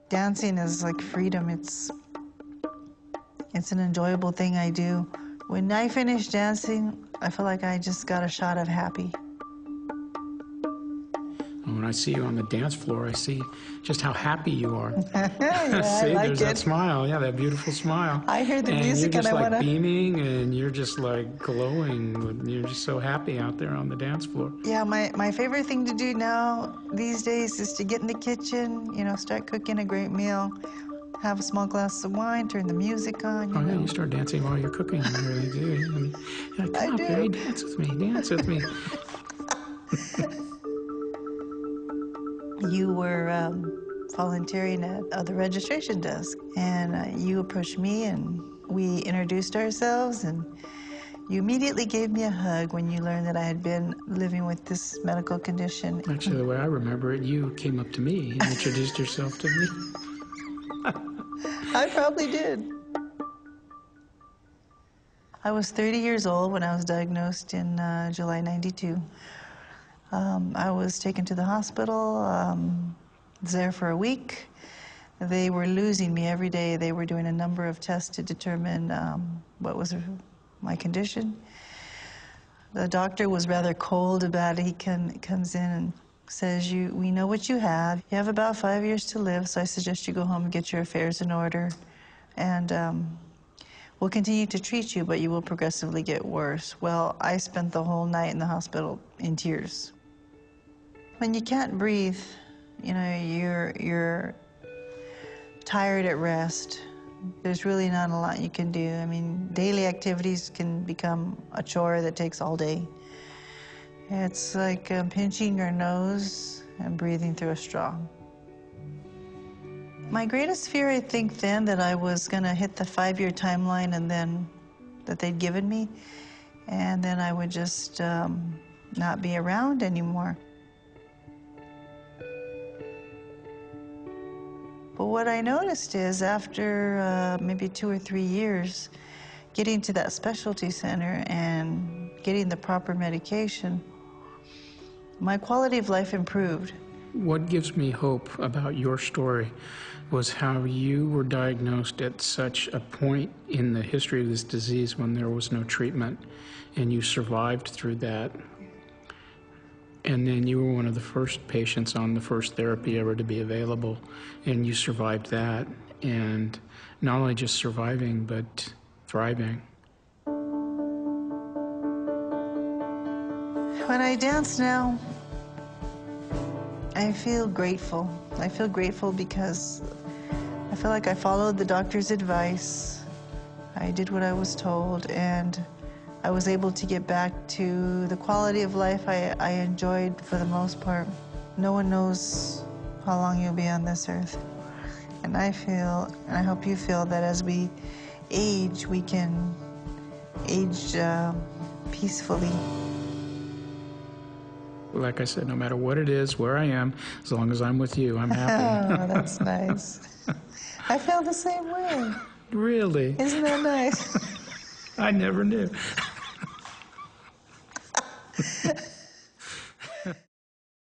Dancing is like freedom. It's an enjoyable thing I do. When I finish dancing, I feel like I just got a shot of happy. When I see you on the dance floor, I see just how happy you are. Yeah, See, I like there's it. that smile. Yeah, that beautiful smile. I hear the and music you're just and I like wanna... beaming, and you're just like glowing. You're just so happy out there on the dance floor. Yeah, my favorite thing to do now these days is to get in the kitchen, you know, start cooking a great meal, have a small glass of wine, turn the music on, Oh, you yeah, know. you start dancing while you're cooking. You really do. I mean, you're like, come on, do. Perry, dance with me, dance with me. You were volunteering at the registration desk, and you approached me, and we introduced ourselves, and you immediately gave me a hug when you learned that I had been living with this medical condition. Actually, the way I remember it, you came up to me and introduced yourself to me. I probably did. I was 30 years old when I was diagnosed in July '92. I was taken to the hospital, was there for a week. They were losing me every day. They were doing a number of tests to determine what was my condition. The doctor was rather cold about it. He comes in and says, we know what you have. You have about 5 years to live, so I suggest you go home and get your affairs in order. And we'll continue to treat you, but you will progressively get worse. Well, I spent the whole night in the hospital in tears. When you can't breathe, you know, you're tired at rest. There's really not a lot you can do. I mean, daily activities can become a chore that takes all day. It's like pinching your nose and breathing through a straw. My greatest fear, I think then, that I was gonna hit the 5-year timeline and then that they'd given me, and then I would just not be around anymore. But what I noticed is after maybe 2 or 3 years, getting to that specialty center and getting the proper medication, my quality of life improved. What gives me hope about your story was how you were diagnosed at such a point in the history of this disease when there was no treatment, and you survived through that. And then you were one of the first patients on the first therapy ever to be available, and you survived that. And not only just surviving, but thriving. When I dance now, I feel grateful. I feel grateful because I feel like I followed the doctor's advice. I did what I was told, and I was able to get back to the quality of life I enjoyed for the most part. No one knows how long you'll be on this earth. And I feel, and I hope you feel, that as we age, we can age peacefully. Like I said, no matter what it is, where I am, as long as I'm with you, I'm happy. Oh, that's nice. I feel the same way. Really? Isn't that nice? I never knew.